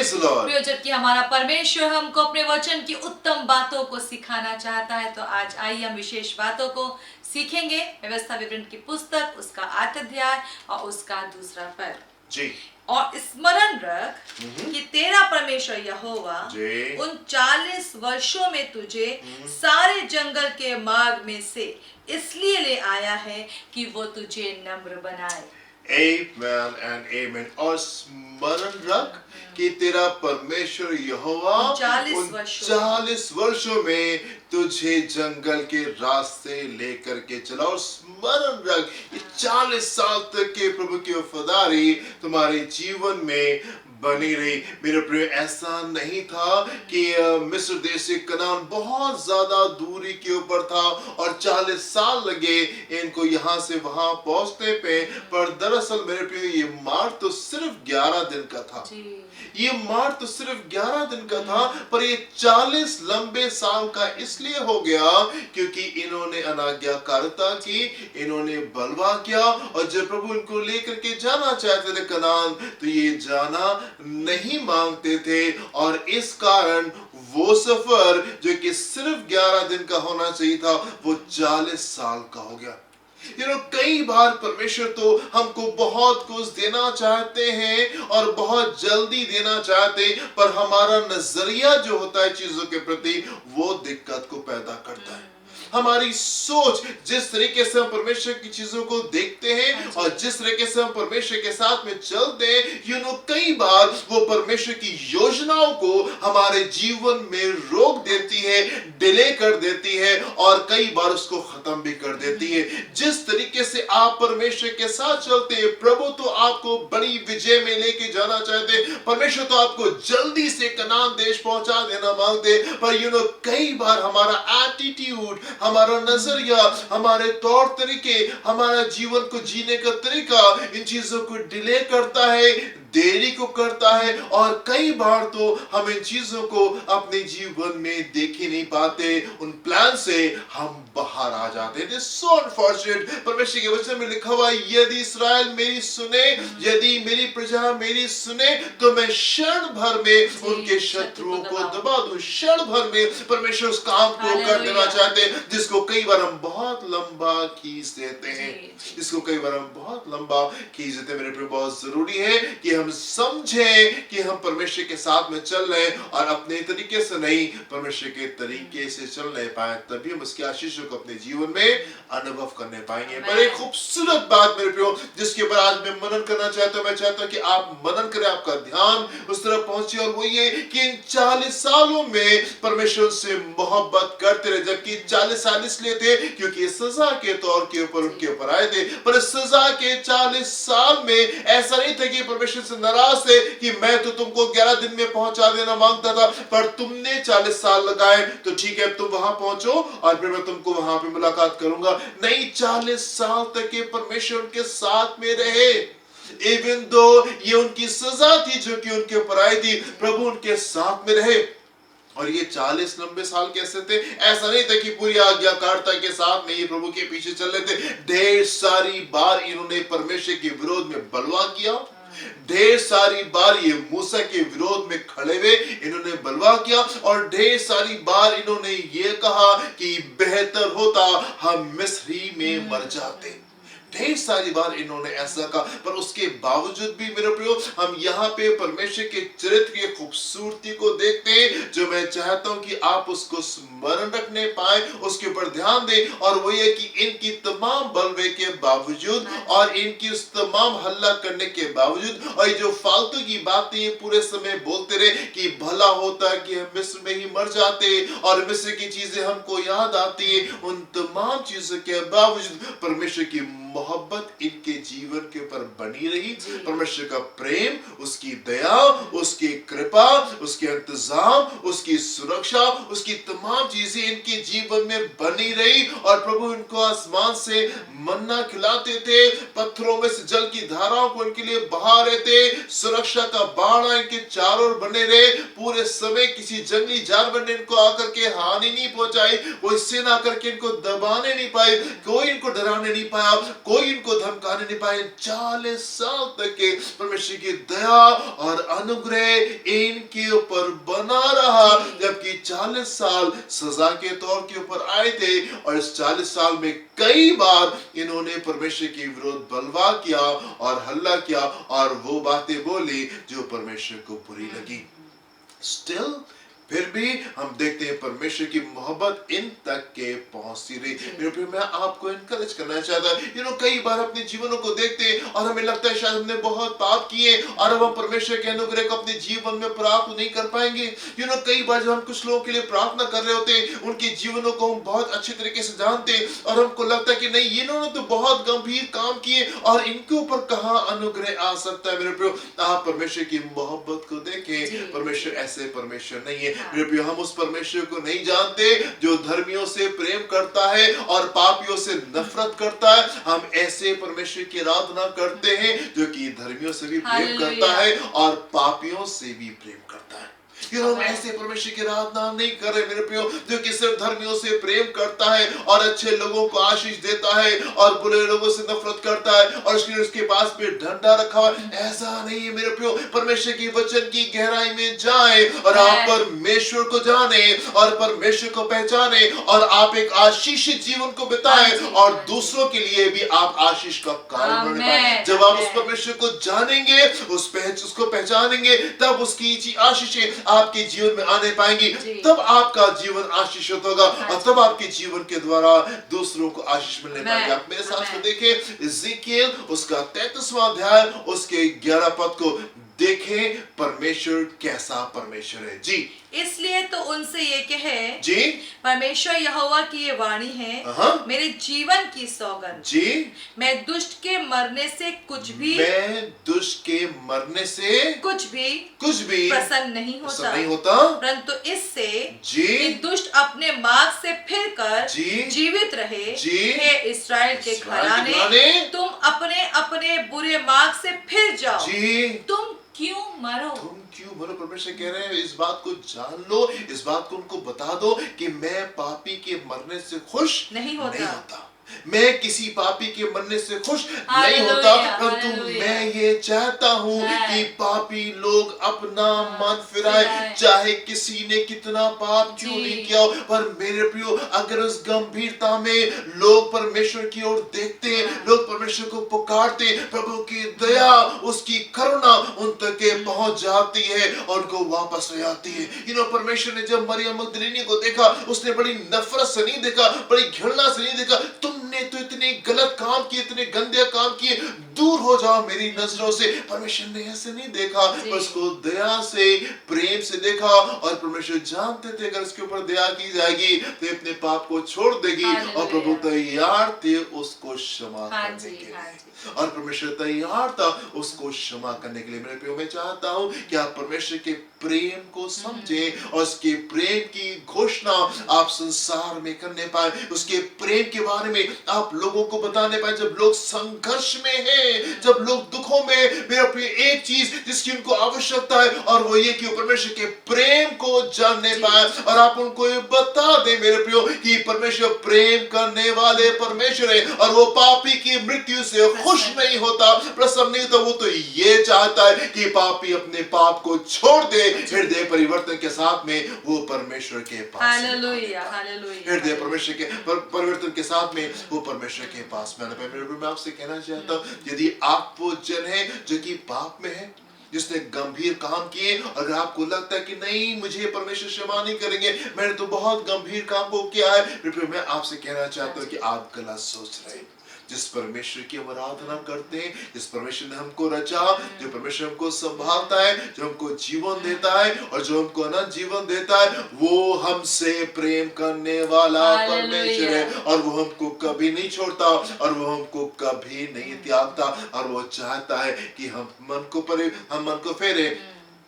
Praise the Lord. प्रिय, जबकि हमारा परमेश्वर हमको अपने वचन की उत्तम बातों को सिखाना चाहता है, तो आज आइए हम विशेष बातों को सीखेंगे। व्यवस्था विवरण की पुस्तक, उसका 8 अध्याय और उसका 2 पद। जी। और स्मरण रख कि तेरा परमेश्वर यहोवा उन 40 वर्षों में तुझे सारे जंगल के मार्ग में से इसलिए ले आया है कि वो तुझे नम्र बनाए। Amen and amen. और स्मरण रख कि तेरा परमेश्वर यहोवा उन 40 वर्षों में तुझे जंगल के रास्ते लेकर के चला। और स्मरण रख, 40 साल तक के प्रभु की वफादारी तुम्हारे जीवन में बनी रही। मेरे प्रिय, ऐसा नहीं था कि मिस्र देश से कनान बहुत ज्यादा दूरी के ऊपर था और 40 साल लगे इनको यहाँ से वहां पहुंचने पे, पर दरअसल मेरे प्रिय ये मार्ग तो सिर्फ 11 दिन का था। ये मार्ग तो सिर्फ 11 दिन का था, पर ये 40 लंबे साल का इसलिए हो गया क्योंकि इन्होंने अनाज्ञाकारिता की, इन्होंने बलवा किया। और जब प्रभु इनको लेकर के जाना चाहते थे कनान, तो ये जाना नहीं मांगते थे। और इस कारण वो सफर जो कि सिर्फ 11 दिन का होना चाहिए था, वो 40 साल का हो गया। कई बार परमेश्वर तो हमको बहुत कुछ देना चाहते हैं और बहुत जल्दी देना चाहते हैं, पर हमारा नजरिया जो होता है चीजों के प्रति, वो दिक्कत को पैदा करता है। हमारी सोच, जिस तरीके से हम परमेश्वर की चीजों को देखते हैं और जिस तरीके से हम परमेश्वर के साथ में चलते हैं, कई बार वो परमेश्वर की योजनाओं को हमारे जीवन में रोक देती है, डिले कर देती है और कई बार उसको खत्म भी कर देती है। जिस तरीके से आप परमेश्वर के साथ चलते हैं, प्रभु तो आपको बड़ी विजय में लेके जाना चाहते हैं, परमेश्वर तो आपको जल्दी से कनान देश पहुंचा देना मांगते, पर कई बार हमारा एटीट्यूड, हमारा नजरिया, हमारे तौर तरीके, हमारा जीवन को जीने का तरीका इन चीजों को डिले करता है, देरी को करता है। और कई बार तो हम इन चीजों को अपने जीवन में देख ही नहीं पाते, उन प्लान से हम बाहर आ जाते हैं। सो अनफॉर्चुनेट। परमेश्वर के वचन में लिखा हुआ, यदि इस्राएल मेरी सुने, यदि मेरी प्रजा मेरी सुने, तो मैं क्षण भर में उनके शत्रुओं को दबा दूं। क्षण भर में परमेश्वर उस काम को कर देना चाहते हैं जिसको कई बार हम बहुत लंबा खींच देते हैं, जिसको कई बार हम बहुत लंबा खींच देते हैं। मेरे प्रिय, बहुत जरूरी है कि हम समझें कि हम परमेश्वर के साथ में चल रहे हैं और अपने तरीके से नहीं, परमेश्वर के तरीके से चल नहीं पाए, तभी हम उसके आशीषों को अपने जीवन में अनुभव करने पाएंगे। पर एक खूबसूरत बात मेरे प्रियो, जिसके ऊपर आज मैं मनन करना चाहता हूं, मैं चाहता हूं कि आप मनन करें, आपका ध्यान उस तरफ पहुंचे, और वो ये कि इन 40 सालों में परमेश्वर से मोहब्बत करते रहे। जबकि 40 साल इसलिए थे क्योंकि सजा के तौर के ऊपर उनके ऊपर आए थे, पर सजा के 40 साल में ऐसा नहीं था कि परमेश्वर से नाराज थे कि मैं तो तुमको 11 दिन में पहुंचा देना मांगता था, पर तुमने 40 साल लगाए, तो ठीक है, तुम वहां पहुंचो और फिर मैं तुमको वहां पे मुलाकात करूंगा। नहीं, 40 साल तक के परमेश्वर उनके साथ में रहे। इवन दो ये उनकी सजा थी जो कि उनके ऊपर आई थी, प्रभु उनके साथ में रहे। और ये 40 लंबे साल कैसे थे? ऐसा नहीं था कि पूरी आज्ञाकारिता के साथ में ये प्रभु के पीछे चल रहे थे। ढेर सारी बार इन्होंने परमेश्वर के विरोध में बलवा किया, ढेर सारी बार ये मूसा के विरोध में खड़े हुए इन्होंने बलवा किया, और ढेर सारी बार इन्होंने ये कहा कि बेहतर होता हम मिस्र ही में मर जाते। ढेर सारी बार इन्होंने ऐसा कहा, पर उसके बावजूद भी मेरे प्रियो, हम यहाँ पे परमेश्वर के चरित्र की खूबसूरती को देखते हैं, जो मैं चाहता हूँ कि आप उसको स्मरण रखने पाए, उसके ऊपर ध्यान दें। और वो ये कि इनकी तमाम बलवे के बावजूद और इनकी उस तमाम हल्ला करने के बावजूद और ये जो फालतू की बातें ये पूरे समय बोलते रहे कि भला होता कि हम मिस्र में ही मर जाते और मिस्र की चीजें हमको याद आती है, उन तमाम चीजों के बावजूद परमेश्वर की मोहब्बत इनके जीवन के ऊपर बनी रही। परमेश्वर का प्रेम, उसकी दया, उसकी कृपा, उसके इंतजाम, उसकी सुरक्षा, उसकी तमाम चीजें इनके जीवन में बनी रही। और प्रभु इनको आसमान से मन्ना खिलाते थे, पत्थरों में से जल की धाराओं को इनके लिए बहा रहे थे, सुरक्षा का बाड़ा इनके चारों ओर बने रहे। पूरे समय किसी जंगली जानवर ने इनको आकर के हानि नहीं पहुंचाई, कोई सेना आकर के इनको दबाने नहीं पाई, कोई इनको डराने नहीं पाया, कोई इनको हम कहने नहीं पाए 40 साल तक के परमेश्वर की दया और अनुग्रह इनके ऊपर बना रहा, जबकि 40 साल सजा के तौर के ऊपर आए थे और इस 40 साल में कई बार इन्होंने परमेश्वर के विरोध बलवा किया और हल्ला किया और वो बातें बोली जो परमेश्वर को बुरी लगी। स्टिल फिर भी हम देखते हैं परमेश्वर की मोहब्बत इन तक के पहुंचती रही। मेरे प्रिय, मैं आपको इनकरेज करना चाहता हूं, कई बार अपने जीवनों को देखते हैं और हमें लगता है शायद हमने बहुत पाप किए और अब हम परमेश्वर के अनुग्रह को अपने जीवन में प्राप्त नहीं कर पाएंगे। कई बार जब हम कुछ लोगों के लिए प्रार्थना कर रहे होते हैं, उनके जीवनों को हम बहुत अच्छे तरीके से जानते हैं और हमको लगता है कि नहीं, इन्होंने तो बहुत गंभीर काम किए और इनके ऊपर कहां अनुग्रह आ सकता है। मेरे प्रिय, आप परमेश्वर की मोहब्बत को देखें। परमेश्वर ऐसे परमेश्वर नहीं है। मेरे प्रिय, हम उस परमेश्वर को नहीं जानते जो धर्मियों से प्रेम करता है और पापियों से नफरत करता है। हम ऐसे परमेश्वर की आराधना करते हैं जो कि धर्मियों से भी प्रेम करता है और पापियों से भी प्रेम करता है। हम ऐसे परमेश्वर की आराधना नहीं कर रहे मेरे प्रियो, जो कि सिर्फ धर्मियों से प्रेम करता है और अच्छे लोगों को आशीष देता है और बुरे लोगों से नफरत करता है और उसके पास भी डंडा रखा हुआ। ऐसा नहीं है मेरे प्रियो। परमेश्वर की वचन की गहराई में जाए और आप परमेश्वर को जाने और परमेश्वर को पहचाने और आप एक आशीषित जीवन को बिताएं और दूसरों के लिए भी आप आशीष का कारण बन पाए। जब आप उस परमेश्वर को जानेंगे, उसको पहचानेंगे, तब उसकी आशीषें आपके जीवन में आने पाएंगी। तब आपका जीवन आशीषित होगा और तब आपके जीवन के द्वारा दूसरों को आशीष मिलने पाएगी। आप मेरे साथ में देखें इज़ेकिएल उसका 33वां अध्याय उसके 11 पद को देखें। परमेश्वर कैसा परमेश्वर है जी। इसलिए तो उनसे ये कहे जी, परमेश्वर यहोवा की ये वाणी है, मेरे जीवन की सौगंध जी, मैं दुष्ट के मरने से कुछ भी कुछ भी प्रसन्न नहीं होता, परंतु इससे कि दुष्ट अपने मार्ग से फिरकर जीवित रहे। हे इस्राएल के घराने, तुम अपने अपने बुरे मार्ग से फिर जाओ। तुम क्यों मरो? परमेश्वर कह रहे हैं इस बात को जान लो, इस बात को उनको बता दो कि मैं पापी के मरने से खुश नहीं होता। मैं किसी पापी के मरने से खुश नहीं होता, परंतु मैं ये चाहता हूँ कि पापी लोग अपना मन फिराए, चाहे किसी ने कितना पाप क्यों नहीं किया हो। पर मेरे प्रियो, अगर उस गंभीरता में लोग परमेश्वर की ओर देखते हैं, लोग परमेश्वर को पुकारते हैं, प्रभु की दया, उसकी करुणा उन तक पहुंच जाती है और उनको वापस ले आती है। परमेश्वर ने जब मरियम मगदलीनी को देखा, उसने बड़ी नफरत से नहीं देखा, बड़ी घृणा से नहीं देखा। तुमने तो इतने गलत काम किए, इतने गंदे काम किए, दूर हो जाओ मेरी नजरों से। परमेश्वर ने ऐसे नहीं देखा, उसको दया से, प्रेम से देखा और परमेश्वर जानते थे अगर उसके ऊपर दया की जाएगी तो अपने पाप को छोड़ देगी और प्रभु तैयार थे उसको क्षमा करने के लिए और परमेश्वर तैयार था उसको क्षमा करने के लिए। मेरे प्रियो, मैं चाहता हूं कि आप परमेश्वर के प्रेम को समझें और उसके प्रेम की घोषणा आप संसार में करने पाए, उसके प्रेम के बारे में आप लोगों को बताने पाए। जब लोग संघर्ष में हैं, जब लोग दुखों में, मेरे प्रिय, एक चीज जिसकी उनको आवश्यकता है और वो ये कि परमेश्वर के प्रेम को जानने पाए और आप उनको ये बता दें मेरे प्रियो कि परमेश्वर प्रेम करने वाले परमेश्वर है और वो पापी की मृत्यु से खुश नहीं होता, प्रसन्न नहीं होता। वो तो ये चाहता है कि पापी अपने पाप को छोड़ दे, हृदय परिवर्तन के साथ में वो परमेश्वर के पास, हालेलुया, हालेलुया, हृदय परमेश्वर के परिवर्तन के साथ में वो परमेश्वर के पास में आना पाए। मेरे मैं आपसे कहना चाहता हूँ, यदि आप वो जन है जो कि पाप में है, जिसने गंभीर काम किए, अगर आपको लगता है कि नहीं मुझे परमेश्वर क्षमा नहीं करेंगे, मैंने तो बहुत गंभीर काम को किया है, मैं आपसे कहना चाहता हूँ कि आप गलत सोच रहे हैं। जिस परमेश्वर की हम आराधना करते हैं, जिस परमेश्वर ने हमको रचा, जो परमेश्वर हमको संभालता है, जो हमको जीवन देता है और जो हमको अनंत जीवन देता है, वो हमसे प्रेम करने वाला परमेश्वर है और वो हमको कभी नहीं छोड़ता और वो हमको कभी नहीं त्यागता और वो चाहता है कि हम मन को फेरे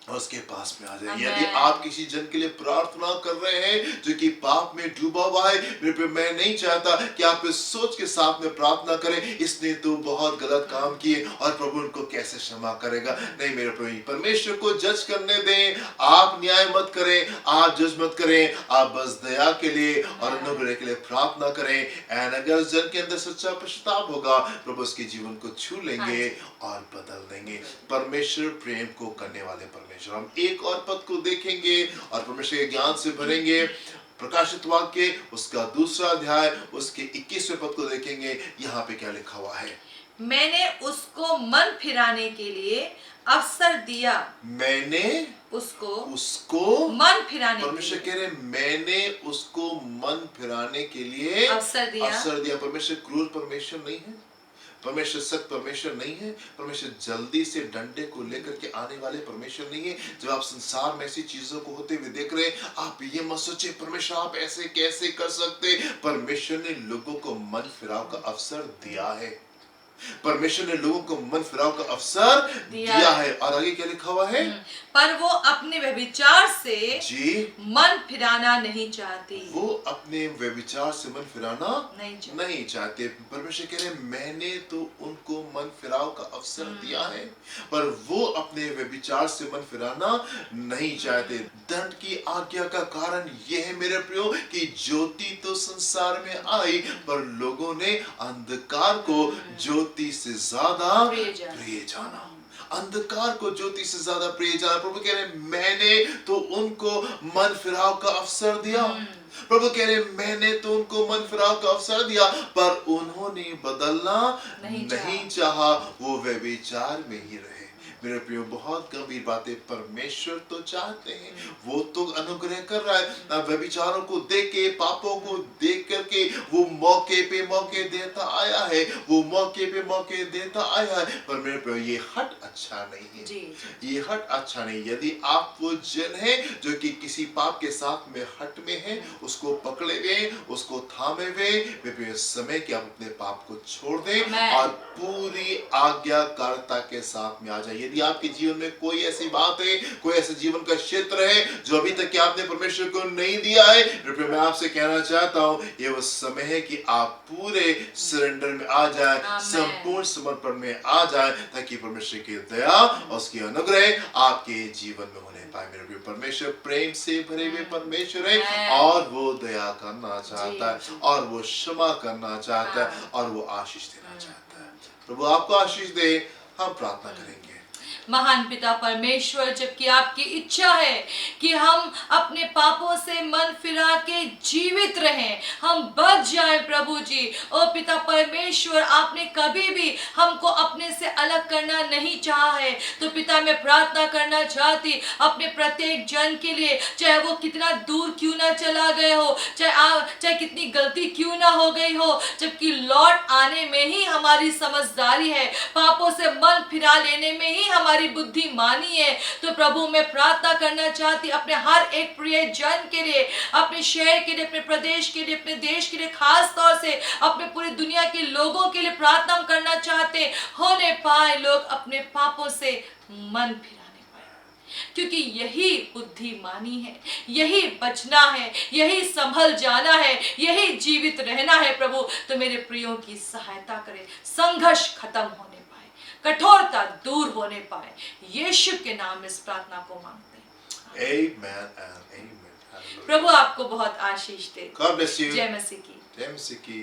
और उसके पास में आ जाए। Amen. यदि आप किसी जन के लिए प्रार्थना कर रहे हैं जो कि पाप में डूबा हुआ है, मेरे प्रिय, मैं नहीं चाहता कि आप इस सोच के साथ में प्रार्थना करें, इसने तो बहुत गलत काम किए और प्रभु उनको कैसे क्षमा करेगा। नहीं मेरे प्रिय, परमेश्वर को जज करने दें। आप न्याय मत करें, आप जज मत करें, आप बस दया के लिए और अनुग्रह के लिए प्रार्थना करें। एंड अगर उस जन के अंदर सच्चा पश्चाताप होगा, प्रभु उसके जीवन को छू लेंगे और बदल देंगे। परमेश्वर प्रेम को करने वाले परमेश्वर। हम एक और पद को देखेंगे और परमेश्वर के ज्ञान से भरेंगे। प्रकाशित वाक्य उसका 2 अध्याय उसके 21वें पद को देखेंगे। यहाँ पे क्या लिखा हुआ है? मैंने उसको मन फिराने के लिए अवसर दिया। मैंने उसको मन फिराने, परमेश्वर कह रहे मैंने उसको मन फिराने के लिए अवसर दिया। परमेश्वर क्रूर परमेश्वर नहीं है, परमेश्वर सख्त परमेश्वर नहीं है, परमेश्वर जल्दी से डंडे को लेकर के आने वाले परमेश्वर नहीं है। जब आप संसार में ऐसी चीजों को होते हुए देख रहे हैं, आप ये मत सोचिए परमेश्वर आप ऐसे कैसे कर सकते। परमेश्वर ने लोगों को मन फिराव का अवसर दिया है। परमेश्वर ने लोगों को मन फिराव का अवसर दिया है। और आगे क्या लिखा हुआ है? पर वो अपने व्यभिचार से मन फिराना नहीं चाहती। वो अपने व्यभिचार से मन फिराना नहीं चाहते। परमेश्वर कह रहे मैंने तो उनको मन फिराव का अवसर दिया है, पर वो अपने व्यभिचार से मन फिराना नहीं चाहते। दंड की आज्ञा का कारण यह है मेरे प्रियो कि ज्योति तो संसार में आई, पर लोगों ने अंधकार को ज्योति से ज्यादा प्रिय जाना। अंधकार को ज्योति से ज्यादा प्रिय जाना। प्रभु कह रहे मैंने तो उनको मन फिराव का अवसर दिया। प्रभु कह रहे मैंने तो उनको मन फिराव का अवसर दिया, पर उन्होंने बदलना नहीं चाहा, वो व्यभिचार में ही रहे। मेरे प्रियो बहुत गंभीर बातें। परमेश्वर तो चाहते हैं, वो तो अनुग्रह कर रहा है। व्यभिचारों को देख के, पापों को देख करके वो मौके पे मौके देता आया है, वो मौके पे मौके देता आया है। पर मेरे प्रियो ये हट अच्छा नहीं है, ये हट अच्छा नहीं। यदि आप वो जन है जो कि किसी पाप के साथ में हट में है, उसको पकड़े हुए, उसको थामे हुए, समय कि आप अपने पाप को छोड़ दें और पूरी आज्ञाकारिता के साथ में आ जाए। यदि आपके जीवन में कोई ऐसी बात है, कोई ऐसा जीवन का क्षेत्र है जो अभी तक आपने परमेश्वर को नहीं दिया है, फिर मैं आपसे कहना चाहता हूं ये वो समय है कि आप पूरे सरेंडर में आ जाए, संपूर्ण समर्पण में आ जाए, ताकि परमेश्वर की दया और उसकी अनुग्रह आपके जीवन में होने पाए। मेरे प्रिय, परमेश्वर प्रेम से भरे हुए परमेश्वर है और वो दया करना चाहता है और वो क्षमा करना चाहता है और वो आशीष देना चाहता है। प्रभु आपको आशीष दे। हम प्रार्थना करेंगे। महान पिता परमेश्वर, जबकि आपकी इच्छा है कि हम अपने पापों से मन फिरा के जीवित रहें, हम बच जाएं प्रभु जी। ओ पिता परमेश्वर, आपने कभी भी हमको अपने से अलग करना नहीं चाहा है। तो पिता मैं प्रार्थना करना चाहती अपने प्रत्येक जन के लिए, चाहे वो कितना दूर क्यों ना चला गए हो, चाहे कितनी गलती क्यों ना हो गई हो, जबकि लौट आने में ही हमारी समझदारी है, पापों से मन फिरा लेने में ही हमारी बुद्धिमानी है। तो प्रभु मैं प्रार्थना करना चाहती अपने हर एक प्रिय जन के लिए, अपने शहर के लिए, अपने प्रदेश के लिए, अपने देश के लिए, खास तौर से अपने पूरी दुनिया के लोगों के लिए प्रार्थना करना चाहते होने पाए लोग अपने पापों से मन फिराने पाए, क्योंकि यही बुद्धिमानी है, यही बचना है, यही संभल जाना है, यही जीवित रहना है। प्रभु तो मेरे प्रियों की सहायता करे, संघर्ष खत्म होने, कठोरता दूर होने पाए। यीशु के नाम में इस प्रार्थना को मांगते हैं। Amen and amen. प्रभु आपको बहुत आशीष दे। God bless you. जय मसीह की। जय मसीह की।